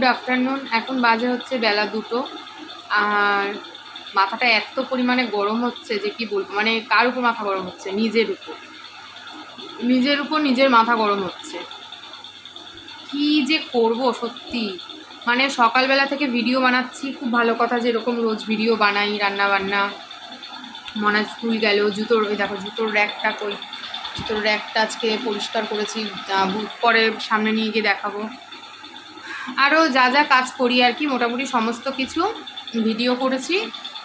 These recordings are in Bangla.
Good afternoon. এখন বাজে হচ্ছে বেলা 2টো। আর মাথাটা এত পরিমাণে গরম হচ্ছে যে কি বলবো, মানে কার উপর মাথা গরম হচ্ছে? নিজের উপর নিজের মাথা গরম হচ্ছে। কি যে করব সত্যি। মানে সকালবেলা থেকে ভিডিও বানাচ্ছি, খুব ভালো কথা, যে এরকম রোজ ভিডিও বানাই, রান্না বান্না। মনে স্কুল গেল, জুতোর ওই দেখো জুতোর র্যাকটা কই, জুতোর র্যাকটা আজকে পরিষ্কার করেছি, পরে সামনে নিয়ে গিয়ে দেখাবো। আরও যা যা কাজ করি আর কি, মোটামুটি সমস্ত কিছু ভিডিও করেছি।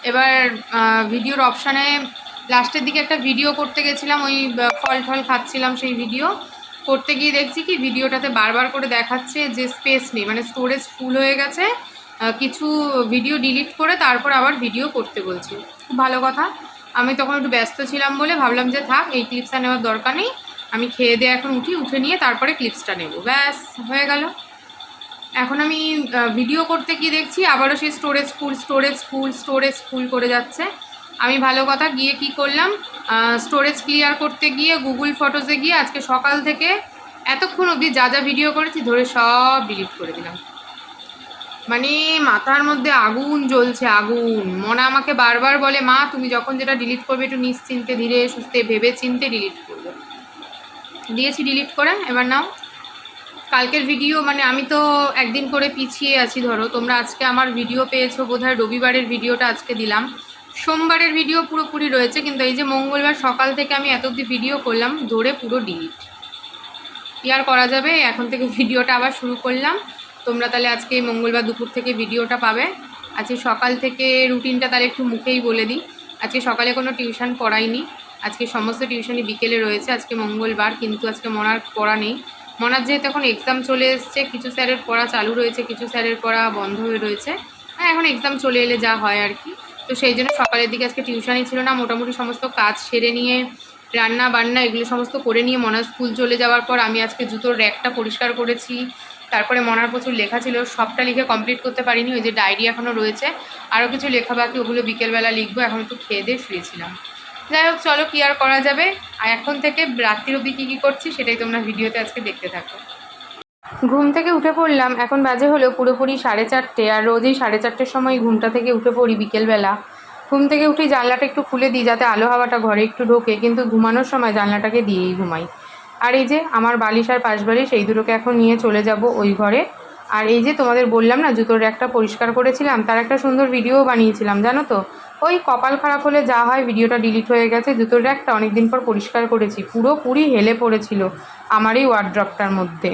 এবার ভিডিওর অপশানে লাস্টের দিকে একটা ভিডিও করতে গেছিলাম, ওই ফল টল খাচ্ছিলাম, সেই ভিডিও করতে গিয়ে দেখছি কি ভিডিওটাতে বারবার করে দেখাচ্ছে যে স্পেস নেই, মানে স্টোরেজ ফুল হয়ে গেছে। কিছু ভিডিও ডিলিট করে তারপর আবার ভিডিও করতে বলছি। খুব ভালো কথা। আমি তখন একটু ব্যস্ত ছিলাম বলে ভাবলাম যে থাক, এই ক্লিপসটা নেওয়ার দরকার নেই, আমি খেয়ে দিয়ে এখন উঠে নিয়ে তারপরে ক্লিপসটা নেব, ব্যাস হয়ে গেল। এখন আমি ভিডিও করতে গিয়ে দেখছি আবারও সেই স্টোরেজ ফুল করে যাচ্ছে। আমি ভালো কথা গিয়ে কি করলাম, স্টোরেজ ক্লিয়ার করতে গিয়ে গুগল ফটোসে গিয়ে আজকে সকাল থেকে এতক্ষণ অবধি যা যা ভিডিও করেছি ধরে সব ডিলিট করে দিলাম। মানে মাথার মধ্যে আগুন জ্বলছে, আগুন। মনে আমাকে বারবার বলে, মা তুমি যখন যেটা ডিলিট করবে একটু নিশ্চিন্তে ধীরে সুস্থে ভেবে চিনতে ডিলিট করবে। দিয়েছি ডিলিট করে, এবার নাও। কালকের ভিডিও মানে আমি তো একদিন করে পিছিয়ে আছি, ধরো তোমরা আজকে আমার ভিডিও পেয়েছো বোধহয় রবিবারের ভিডিওটা আজকে দিলাম, সোমবারের ভিডিও পুরোপুরি রয়েছে, কিন্তু এই যে মঙ্গলবার সকাল থেকে আমি এত অবধি ভিডিও করলাম ধরে পুরো ডিলিট। কি আর করা যাবে, এখন থেকে ভিডিওটা আবার শুরু করলাম। তোমরা তাহলে আজকে মঙ্গলবার দুপুর থেকে ভিডিওটা পাবে। আজকে সকাল থেকে রুটিনটা তাহলে একটু মুখেই বলে দিই। আজকে সকালে কোনো টিউশন পড়াইনি, আজকে সমস্ত টিউশনই বিকেলে রয়েছে। আজকে মঙ্গলবার, কিন্তু আজকে মনার পড়া নেই। মনার যেহেতু এখন এক্সাম চলে এসছে, কিছু স্যারের পড়া চালু রয়েছে, কিছু স্যারের পড়া বন্ধ হয়ে রয়েছে। হ্যাঁ, এখন এক্সাম চলে এলে যা হয় আর কি। তো সেই জন্য সকালের দিকে আজকে টিউশনই ছিল না। মোটামুটি সমস্ত কাজ সেরে নিয়ে, রান্না বান্না এগুলো সমস্ত করে নিয়ে মনার স্কুল চলে যাওয়ার পর আমি আজকে জুতোর র্যাকটা পরিষ্কার করেছি। তারপরে মনার প্রচুর লেখা ছিল, সবটা লিখে কমপ্লিট করতে পারিনি, ওই যে ডায়েরি এখনও রয়েছে, আরও কিছু লেখা বাকি, ওগুলো বিকেলবেলা লিখবো। এখন একটু খেয়ে দিয়ে শুয়েছিলাম। যাই হোক, চলো কি আর করা যাবে। আর এখন থেকে রাত্রির অবধি কী করছি সেটাই তোমরা ভিডিওতে আজকে দেখতে থাকো। ঘুম থেকে উঠে পড়লাম, এখন বাজে হলো পুরোপুরি 4:30। আর রোজই 4:30-র সময় ঘুমটা থেকে উঠে পড়ি বিকেলবেলা। ঘুম থেকে উঠে জানলাটা একটু খুলে দিই যাতে আলো হাওয়াটা ঘরে একটু ঢোকে, কিন্তু ঘুমানোর সময় জানলাটাকে দিয়েই ঘুমাই। আর এই যে আমার বালিশ আর পাশ বালিশ এই দুটোকে এখন নিয়ে চলে যাব ওই ঘরে। আর এই যে তোমাদের বললাম না জুতোর র্যাকটা পরিষ্কার করেছিলাম, তার একটা সুন্দর ভিডিও বানিয়েছিলাম জানো তো। ওই কপাল খারাপ হলে যা হয়, ভিডিওটা ডিলিট হয়ে গেছে। জুতোর র্যাকটা অনেকদিন পর পরিষ্কার করেছি, পুরোপুরি হেলে পড়েছিল আমার এই ওয়ার্ড্রপটার মধ্যে।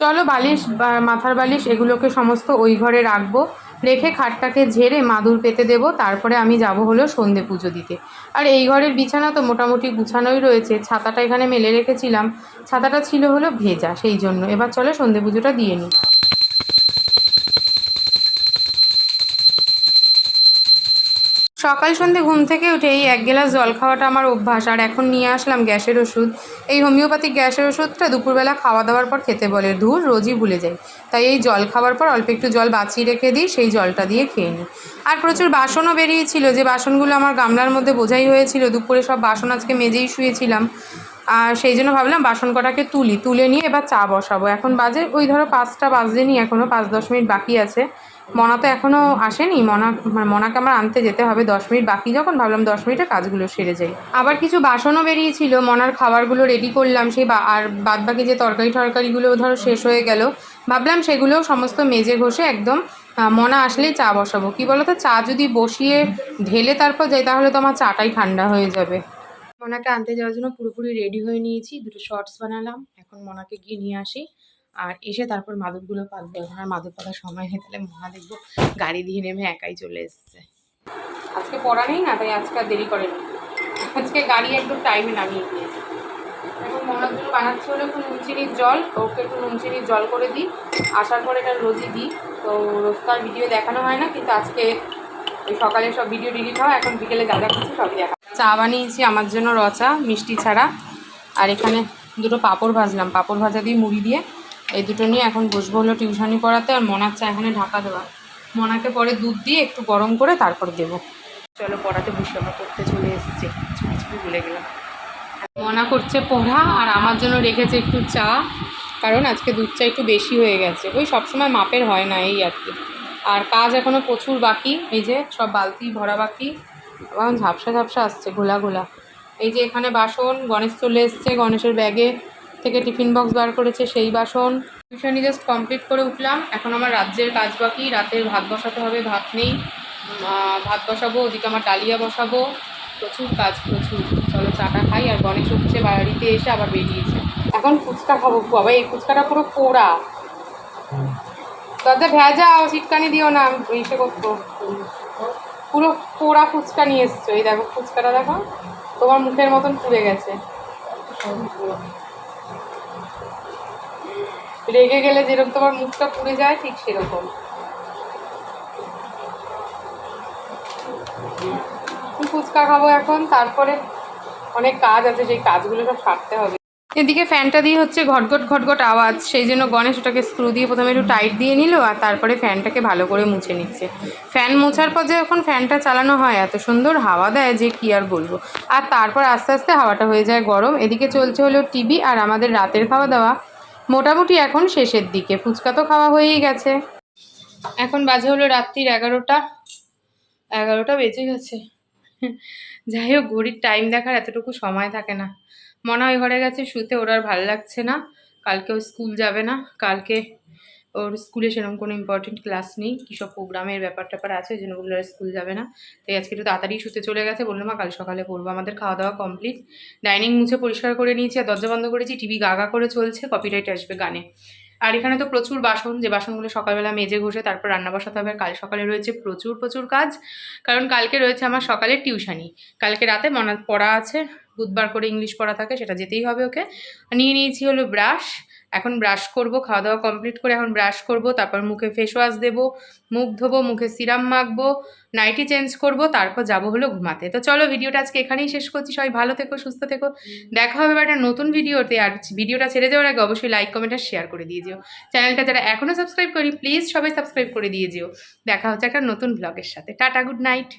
চলো বালিশ, মাথার বালিশ এগুলোকে সমস্ত ওই ঘরে রাখবো, রেখে খাটটাকে ঝেড়ে মাদুর পেতে দেবো। তারপরে আমি যাব হলো সন্ধে পুজো দিতে। আর এই ঘরের বিছানা তো মোটামুটি গুছানোই রয়েছে। ছাতাটা এখানে মেলে রেখেছিলাম, ছাতাটা ছিল হলো ভেজা, সেই জন্য। এবার চলো সন্ধে পুজোটা দিয়ে নিই। সকাল সন্ধে ঘুম থেকে উঠে এই 1 গ্লাস জল খাওয়াটা আমার অভ্যাস। আর এখন নিয়ে আসলাম গ্যাসের ওষুধ। এই হোমিওপ্যাথিক গ্যাসের ওষুধটা দুপুরবেলা খাওয়া দাওয়ার পর খেতে বলে, ধুর রোজই ভুলে যাই। তাই এই জল খাওয়ার পর অল্প একটু জল বাঁচিয়ে রেখে দিই, সেই জলটা দিয়ে খেয়ে নিই। আর প্রচুর বাসনও বেরিয়েছিল, যে বাসনগুলো আমার গামলার মধ্যে বোঝাই হয়েছিল। দুপুরে সব বাসন আজকে মেজেই শুয়েছিলাম, আর সেই জন্য ভাবলাম বাসন কটাকে তুলে নিয়ে এবার চা বসাবো। এখন বাজে ওই ধরো 5টা বাজেনি, এখনও 5-10 মিনিট বাকি আছে। মনা তো এখনও আসেনি, মনাকে আমার আনতে যেতে হবে। 10 মিনিট বাকি যখন, ভাবলাম 10 মিনিটে কাজগুলো সেরে যাই। আবার কিছু বাসনও বেরিয়েছিল, মনার খাবারগুলো রেডি করলাম, সেই আর বাদবাকি যে তরকারিগুলো ধরো শেষ হয়ে গেল, ভাবলাম সেগুলোও সমস্ত মেজে ঘষে একদম মনা আসলেই চা বসাবো। কি বলো তো, চা যদি বসিয়ে ঢেলে তারপর যাই তাহলে তো আমার চাটাই ঠান্ডা হয়ে যাবে। মনাকে আনতে যাওয়ার জন্য পুরোপুরি রেডি হয়ে নিয়েছি, দুটো শর্টস বানালাম। এখন মনাকে গিয়ে নিয়ে আসি, আর এসে তারপর মাদুরগুলো পাতবো। এখন আর মাদুর পাতার সময় নেই, তাহলে মনা দেখবো গাড়ি দিয়ে নেমে একাই চলে এসছে। আজকে পড়া নেই না, তাই আজকে আর দেরি করেনি, আজকে গাড়ি একদম টাইমে নামিয়ে দিয়েছে। এখন মনার জন্য বানাচ্ছি হলো একটু নুন চিনির জল, ওকে একটু নুন চিনির জল করে দিই। আসার পরে এটা রোজই দিই, তো রোজ তো আর ভিডিও দেখানো হয় না, কিন্তু আজকে ওই সকালে সব ভিডিও ডিলিট হয়, এখন বিকেলে যা যা করছি সবই দেখা। চা বানিয়েছি আমার জন্য, রচা মিষ্টি ছাড়া। আর এখানে দুটো পাঁপড় ভাজলাম, পাঁপড় ভাজা দিয়ে মুড়ি দিয়ে, এই দুটো নিয়ে এখন বসবো হলো টিউশনি পড়াতে। আর মনার চা এখানে ঢাকা দেওয়া, মনাকে পরে দুধ দিয়ে একটু গরম করে তারপর দেবো। চলো পড়াতে বসে, আমরা পড়তে চলে এসেছি, কিছু ভুলে গেলাম। মনা করছে পড়া, আর আমার জন্য রেখেছে একটু চা। কারণ আজকে দুধটা একটু বেশি হয়ে গেছে, ওই সবসময় মাপের হয় না এই আর কি। আর কাজ এখনও প্রচুর বাকি, এই যে সব বালতি ভরা বাকি, এখন ঝাপসা ঝাপসা আসছে, ঘোলা ঘোলা। এই যে এখানে বাসন, গণেশ চলে এসছে, গণেশের ব্যাগে থেকে টিফিন বক্স বার করেছে সেই বাসন। টিউশনি জাস্ট কমপ্লিট করে উঠলাম, এখন আমার রাজ্যের কাজ বাকি, রাতের ভাত বসাতে হবে, ভাত নেই, ভাত বসাবো, ওদিকে আমার ডালিয়া বসাবো, প্রচুর কাজ প্রচুর। চলো চাটা খাই। আর গণেশ উঠছে, বাড়িতে এসে আবার বেরিয়েছে। এখন ফুচকা খাবো, বাবা এই ফুচকাটা পুরো পোড়া, দাদা ভেজাও, চিটকানি দিও না, আমি ইসে করবো। পুরো পোড়া ফুচকা নিয়ে এসছো, এই দেখো ফুচকাটা দেখো, তোমার মুখের মতন পুড়ে গেছে। রেগে গেলে যেরকম তোমার মুখটা পুড়ে যায় ঠিক সেরকম। ফুচকা খাবো এখন, তারপরে অনেক কাজ আছে, সেই কাজগুলো সব সারতে হবে। এদিকে ফ্যানটা দিয়ে হচ্ছে ঘটঘট ঘটঘট আওয়াজ, সেই জন্য গণেশ ওটাকে স্ক্রু দিয়ে প্রথমে একটু টাইট দিয়ে নিল, আর তারপরে ফ্যানটাকে ভালো করে মুছে নিচ্ছে। ফ্যান মোছার পর যখন ফ্যানটা চালানো হয় এত সুন্দর হাওয়া দেয় যে কি আর বলবো। আর তারপর আস্তে আস্তে হাওয়াটা হয়ে যায় গরম। এদিকে চলছে হলো টিভি, আর আমাদের রাতের খাওয়া দাওয়া মোটামুটি এখন শেষের দিকে, ফুচকা তো খাওয়া হয়েই গেছে। এখন বাজে হলো রাত্রির 11টা বেজে গেছে। যাই হোক, ঘড়ির টাইম দেখার এতটুকু সময় থাকে না। মনে হয় ঘরে গেছে শুতে, ওর আর ভালো লাগছে না, কালকে ও স্কুল যাবে না, কালকে ওর স্কুলে সেরকম কোনো ইম্পর্টেন্ট ক্লাস নেই, কী সব প্রোগ্রামের ব্যাপার ট্যাপার আছে, ওই জন্য বললো আর স্কুল যাবে না। তাই আজকে একটু তাড়াতাড়ি শুতে চলে গেছে, বললো মা কাল সকালে করবো। আমাদের খাওয়া দাওয়া কমপ্লিট, ডাইনিং মুছে পরিষ্কার করে নিয়েছি, আর দরজা বন্ধ করেছি, টিভি গাগা করে চলছে, কপিরাইট আসবে গানে। আর এখানে তো প্রচুর বাসন, যে বাসনগুলো সকালবেলা মেজে ঘষে তারপর রান্না বসাতে হবে। আর কাল সকালে রয়েছে প্রচুর প্রচুর কাজ, কারণ কালকে রয়েছে আমার সকালের টিউশানি, কালকে রাতে পড়া আছে, বুধবার করে ইংলিশ পড়া থাকে, সেটা যেতেই হবে ওকে। নিয়ে নিয়েছি হলো ব্রাশ, এখন ব্রাশ করব, খাওয়া দাওয়া কমপ্লিট করে এখন ব্রাশ করব, তারপর মুখে ফেস ওয়াশ দেবো, মুখ ধোবো, মুখে সিরাম মাখবো, নাইটি চেঞ্জ করব, তারপর যাবো হলো ঘুমাতে। তো চলো ভিডিওটা আজকে এখানেই শেষ করছি, সবাই ভালো থেকো, সুস্থ থেকো, দেখা হবে একটা নতুন ভিডিওতে। আর ভিডিওটা ছেড়ে যাওয়ার আগে অবশ্যই লাইক কমেন্ট আর শেয়ার করে দিয়ে যেও। চ্যানেলটা যারা এখনও সাবস্ক্রাইব করি প্লিজ সবাই সাবস্ক্রাইব করে দিয়ে যেও। দেখা হচ্ছে একটা নতুন ব্লগের সাথে। Tata, good night.